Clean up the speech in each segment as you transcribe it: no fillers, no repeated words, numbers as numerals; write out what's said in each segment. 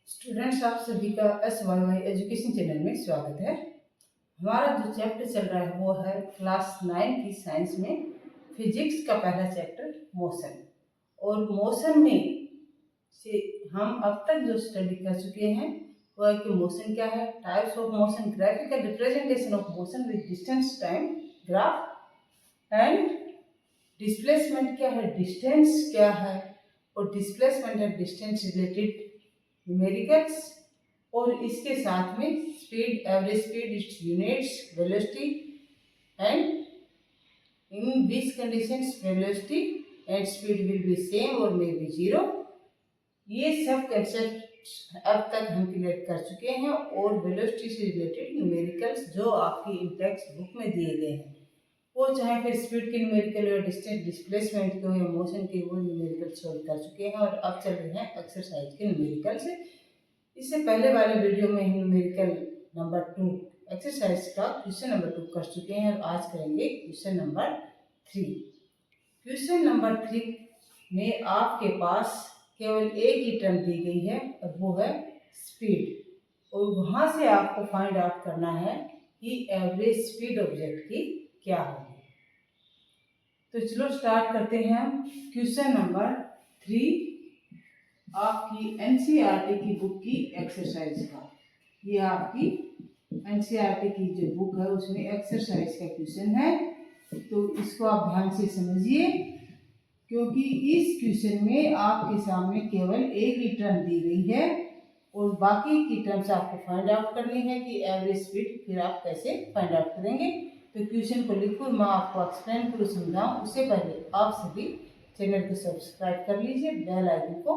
Students, आप सभी का SYY एजुकेशन चैनल में स्वागत है। हमारा जो चैप्टर चल रहा है वो है क्लास 9 की साइंस में फिजिक्स का पहला चैप्टर मोशन। और मोशन में से हम अब तक जो स्टडी कर चुके हैं वो है कि मोशन क्या है, types of motion, graphical representation of motion with distance time graph, and displacement क्या है, डिस्टेंस क्या है, और displacement and distance related numericals, और इसके साथ में speed, average speed, it's units, velocity, and in this conditions velocity and speed will be same और मे बी जीरो। ये सब कंसेप्ट अब तक हम क्लियर कर चुके हैं। और वेलोसिटी से रिलेटेड न्यूमेरिकल्स जो आपकी इन टेक्स्ट बुक में दिए गए हैं, वो चाहे फिर स्पीड के न्यूमेरिकल या डिस्टेंस डिस्प्लेसमेंट के या मोशन के, वो न्यूमेरिकल सॉल्व कर चुके हैं। और अब चल रहे हैं एक्सरसाइज के न्यूमेरिकल्स। इससे पहले वाले वीडियो में हम न्यूमेरिकल नंबर 2 एक्सरसाइज का क्वेश्चन नंबर 2 कर चुके हैं और आज करेंगे क्वेश्चन नंबर 3। क्वेश्चन नंबर 3 में आपके पास केवल एक ही टर्म दी गई है और वो है स्पीड, और वहां से आपको फाइंड आउट करना है कि एवरेज स्पीड ऑब्जेक्ट की क्या होगी। तो चलो स्टार्ट करते हैं हम क्वेश्चन नंबर 3 आपकी एनसीईआरटी की बुक की एक्सरसाइज का। ये आपकी एनसीईआरटी की जो बुक है उसमें एक्सरसाइज का क्वेश्चन है, तो इसको आप ध्यान से समझिए, क्योंकि इस क्वेश्चन में आपके सामने केवल एक ही टर्म दी गई है और बाकी की टर्म्स आपको फाइंड आउट करनी है कि एवरेज स्पीड फिर आप कैसे फाइंड आउट करेंगे। तो क्वेश्चन को लिखो, मैं आपको एक्सप्लेन करूँ, समझाऊँ, उससे पहले आप सभी चैनल को सब्सक्राइब कर लीजिए, बेल आइकन को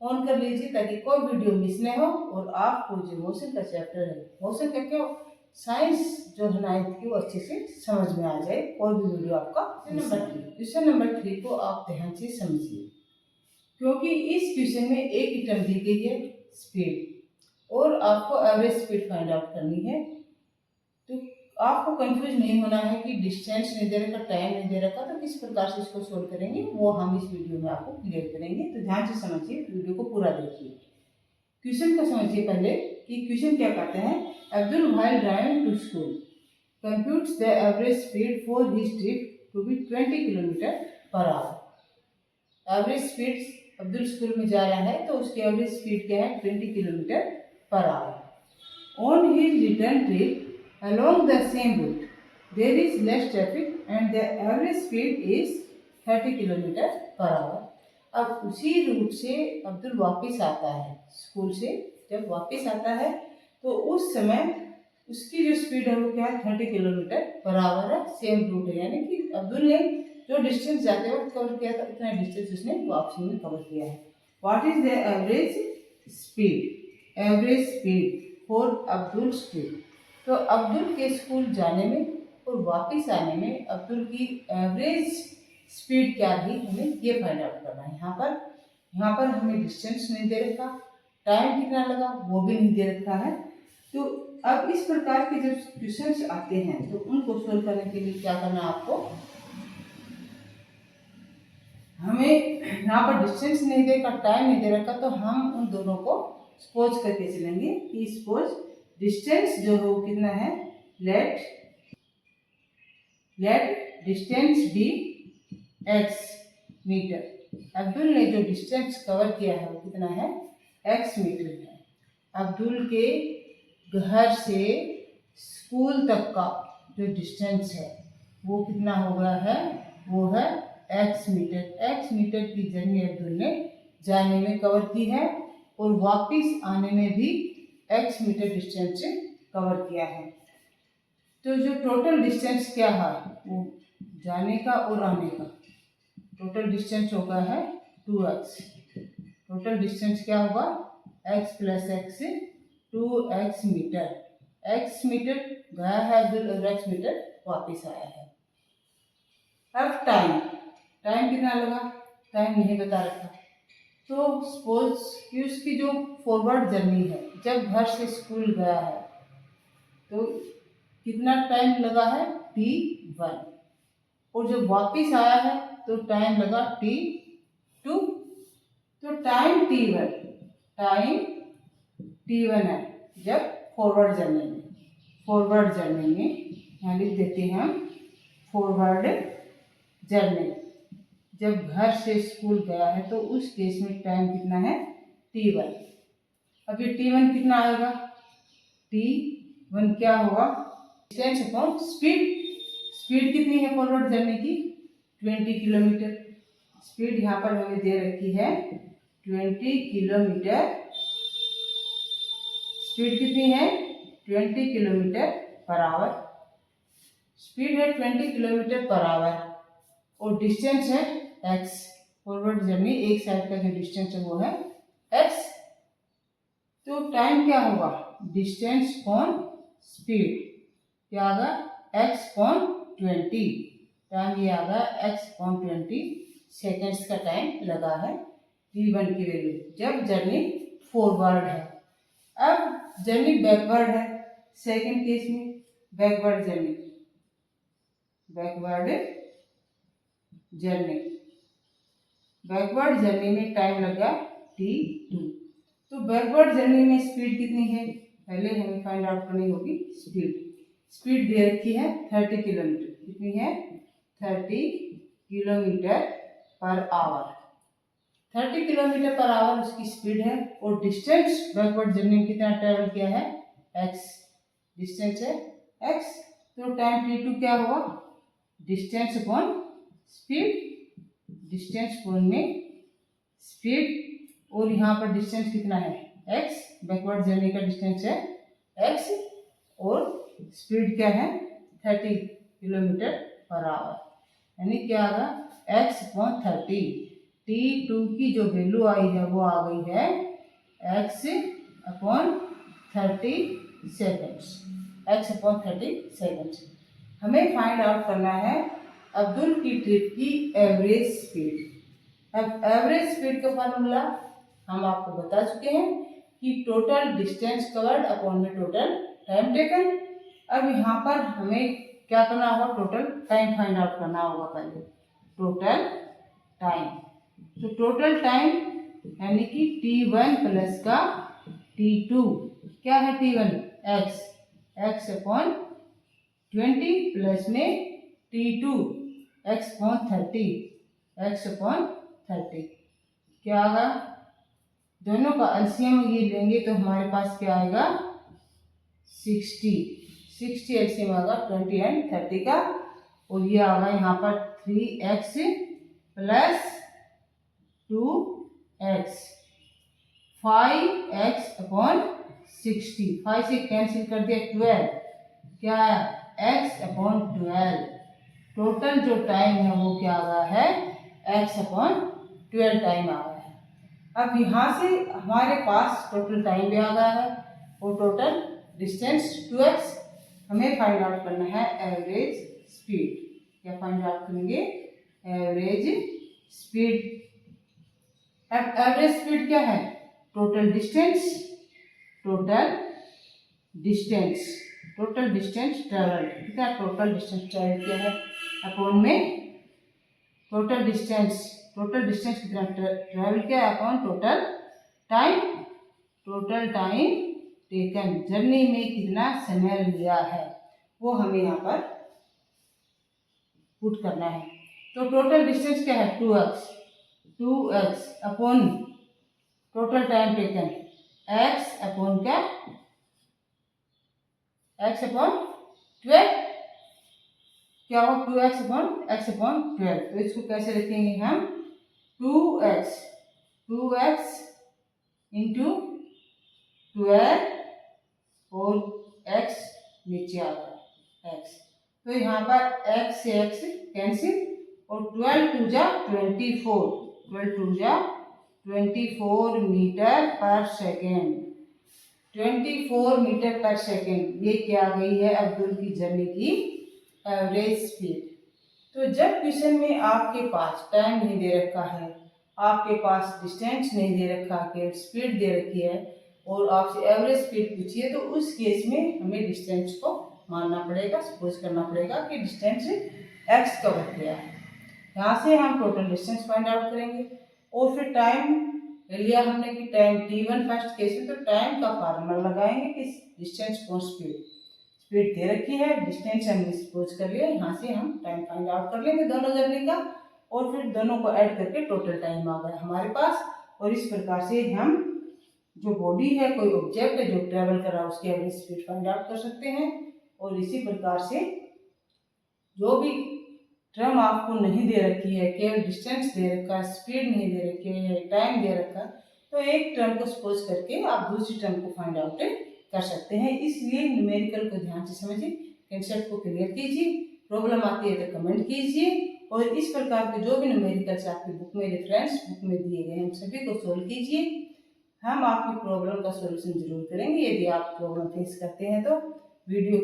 ऑन कर लीजिए ताकि कोई वीडियो मिस न हो। और आपको जो मोशन का चैप्टर है, मोशन का क्या साइंस जो है 9th की, वो अच्छे से समझ में आ जाए, कोई भी वीडियो आपका क्वेश्चन नंबर 3 को आप ध्यान से समझिए, क्योंकि इस क्वेश्चन में एक ही टर्म दी गई है स्पीड, और आपको एवरेज स्पीड फाइंड आउट करनी है। तो आपको कंफ्यूज नहीं होना है कि डिस्टेंस नहीं दे रखा, टाइम नहीं दे रखा, तो किस प्रकार से इसको सोल्व करेंगे वो हम इस वीडियो में आपको क्लियर करेंगे। तो ध्यान से समझिए, वीडियो को पूरा देखिए। क्वेश्चन को समझिए पहले कि क्वेश्चन क्या कहते हैं। Abdul while driving to school computes the average speed for his trip to be 20 kilometer per hour. Average speed, Abdul school में जा रहा है तो उसकी एवरेज स्पीड क्या है, 20 kilometer per our. On his return trip along the same route there is less traffic and the average speed is 30 kilometre per our. अब उसी रूट से अब्दुल वापस आता है, स्कूल से जब वापस आता है तो उस समय उसकी जो स्पीड है वो क्या है, 30 किलोमीटर पर आवर है। सेम रूट है, यानी कि अब्दुल ने जो डिस्टेंस जाते वक्त कवर किया था उतना डिस्टेंस उसने वापसी में कवर किया है। What is the average speed, average speed for Abdul school. तो अब्दुल के स्कूल जाने में और वापस आने में अब्दुल की एवरेज स्पीड क्या रही, हमें ये फाइंड आउट करना है। यहाँ पर हमें डिस्टेंस नहीं दे रखा, टाइम कितना लगा वो भी नहीं दे रखा है। तो अब इस प्रकार के जब क्वेश्चंस आते हैं तो उनको सोल्व करने के लिए क्या करना है आपको, हमें यहाँ पर डिस्टेंस नहीं दे रखा, टाइम नहीं दे रखा, तो हम उन दोनों को सपोज करके चलेंगे कि सपोज डिस्टेंस जो है वो कितना है, let distance be x metre. Abdul ने जो डिस्टेंस कवर किया है वो कितना है, x मीटर है। अब्दुल के घर से स्कूल तक का जो डिस्टेंस है वो कितना हो गया है, वो है x मीटर। x मीटर की जर्नी अब्दुल ने जाने में कवर की है और वापस आने में भी x मीटर डिस्टेंस से कवर किया है। तो जो टोटल डिस्टेंस क्या है, वो जाने का और आने का टोटल डिस्टेंस होगा है 2x। टोटल डिस्टेंस क्या होगा, x plus x 2x metre. x metre गया है अब्दुल और x मीटर वापस आया है। अब टाइम कितना लगा, टाइम नहीं बता रखा। तो सपोज कि उसकी जो फॉरवर्ड जर्नी है, जब घर से स्कूल गया है तो कितना टाइम लगा है, t1, और जब वापस आया है तो टाइम लगा t2। तो टाइम t1 T1 है जब फॉरवर्ड जर्नी में यहाँ लिख देते हैं हम फॉरवर्ड जर्नी। जब घर से स्कूल गया है तो उस केस में टाइम कितना है T1। अब ये T1 कितना आएगा, T1 क्या होगा, डिस्टेंस अपॉन स्पीड कितनी है फॉरवर्ड जर्नी की 20 किलोमीटर। स्पीड यहाँ पर हमें दे रखी है 20 किलोमीटर। स्पीड कितनी है 20 किलोमीटर पर आवर। स्पीड है 20 किलोमीटर पर आवर और डिस्टेंस है x। फॉरवर्ड जर्नी एक साइड का जो डिस्टेंस है वो है x। तो टाइम क्या होगा, डिस्टेंस अपॉन स्पीड क्या आगा x अपॉन 20। टाइम ये आगा x अपॉन 20 सेकेंड्स का टाइम लगा है T1 की वैल्यू जब जर्नी फॉरवर्ड है। अब जर्नी बैकवर्ड है, सेकंड केस में बैकवर्ड जर्नी में टाइम लगा T2। तो बैकवर्ड जर्नी में स्पीड कितनी है, पहले हमें फाइंड आउट करनी होगी स्पीड दे रखी है 30 किलोमीटर। कितनी है 30 kilometre per our. 30 kilometre per our उसकी स्पीड है और डिस्टेंस बैकवर्ड जर्नी में कितना ट्रेवल किया है x। डिस्टेंस है x। तो टाइम T2 क्या हुआ, distance upon speed. Distance upon में स्पीड और यहाँ पर डिस्टेंस कितना है x। बैकवर्ड जर्नी का डिस्टेंस है x और स्पीड क्या है 30 किलोमीटर पर आवर। यानी क्या आ रहा x अपॉन 30। T2 की जो वैल्यू आई है वो आ गई है x upon 30 seconds. x upon 30 seconds. हमें फाइंड आउट करना है अब्दुल की ट्रिप की एवरेज स्पीड। अब एवरेज स्पीड का फार्मूला हम आपको बता चुके हैं कि टोटल डिस्टेंस कवर्ड अपॉन में टोटल टाइम टेकन। अब यहाँ पर हमें क्या करना होगा, टोटल टाइम फाइंड आउट करना होगा। पहले टोटल टाइम, तो टोटल टाइम यानी कि T1 प्लस का T2 क्या है T1 x अपॉन 20 प्लस में T2 x अपॉन 30 क्या आएगा, दोनों का एलसीएम ये लेंगे तो हमारे पास क्या आएगा 60 एलसीएम आएगा 20 एंड 30 का। और ये आएगा यहाँ पर 3x plus 2x 5x upon 60। 5 से कैंसिल कर दिया 12 क्या x अपॉन 12। टोटल जो टाइम है वो क्या आ रहा है x अपॉन 12 टाइम आ रहा है। अब यहाँ से हमारे पास टोटल टाइम भी आ गया है और टोटल डिस्टेंस 2x। हमें फाइंड आउट करना है एवरेज स्पीड। क्या फाइंड आउट करेंगे, एवरेज स्पीड। अब एवरेज स्पीड क्या है, टोटल डिस्टेंस ट्रेवल कितना, टोटल डिस्टेंस ट्रेवल किया है अपॉन में टोटल डिस्टेंस कितना ट्रेवल किया है upon total time taken, journey में कितना समय लिया है वो हमें यहाँ पर पुट करना है। तो टोटल डिस्टेंस क्या है 2x upon total time taken x upon क्या x अपॉन 12 क्या हो 2x अपॉन 12। तो इसको कैसे लिखेंगे हम 2x इंटू 12 और x नीचे आ गया x। तो यहाँ पर x से x कैंसिल और 12 टू जा 24 मीटर पर सेकेंड। 24 मीटर पर सेकेंड ये क्या आ गई है अब्दुल की जर्नी की एवरेज स्पीड। तो जब क्वेश्चन में आपके पास टाइम नहीं दे रखा है, आपके पास डिस्टेंस नहीं दे रखा है, स्पीड दे रखी है और आपसे एवरेज स्पीड पूछी है, तो उस केस में हमें डिस्टेंस को मानना पड़ेगा, सपोज करना पड़ेगा कि डिस्टेंस x कवर किया है। यहाँ से हम टोटल डिस्टेंस फाइंड आउट करेंगे और फिर टाइम ले लिया हमने कि टाइम t1 फर्स्ट केस में, तो टाइम का फार्मूला लगाएंगे कि डिस्टेंस अपॉन स्पीड। स्पीड दे रखी है, डिस्टेंस हमने सपोज कर लिया, यहाँ से हम टाइम फाइंड आउट कर लेंगे दोनों जर्नी का, और फिर दोनों को ऐड करके टोटल टाइम आ गया हमारे पास। और इस प्रकार से हम जो बॉडी है, कोई ऑब्जेक्ट है जो ट्रेवल कर रहा है, उसकी एवरेज स्पीड फाइंड आउट कर सकते हैं। और इसी प्रकार से जो भी टर्म आपको नहीं दे रखी है, केवल डिस्टेंस दे रखा है, स्पीड नहीं दे रखी है, टाइम दे रखा है, तो एक टर्म को सपोज करके आप दूसरी टर्म को फाइंड आउट कर सकते हैं। इसलिए न्यूमेरिकल को ध्यान से समझिए, कंसेप्ट को क्लियर कीजिए, प्रॉब्लम आती है तो कमेंट कीजिए, और इस प्रकार के जो भी न्यूमेरिकल्स आपकी बुक में, रेफरेंस बुक में दिए गए हैं, उन सभी को सोल्व कीजिए। हम आपकी प्रॉब्लम का सॉल्यूशन जरूर करेंगे। यदि आप प्रॉब्लम फेस करते हैं तो वीडियो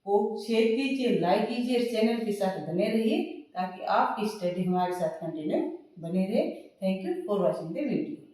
को शेयर कीजिए, लाइक कीजिए, चैनल के साथ बने रहिए ताकि आपकी स्टडी हमारे साथ कंटिन्यू बने रहे। Thank you for watching the video.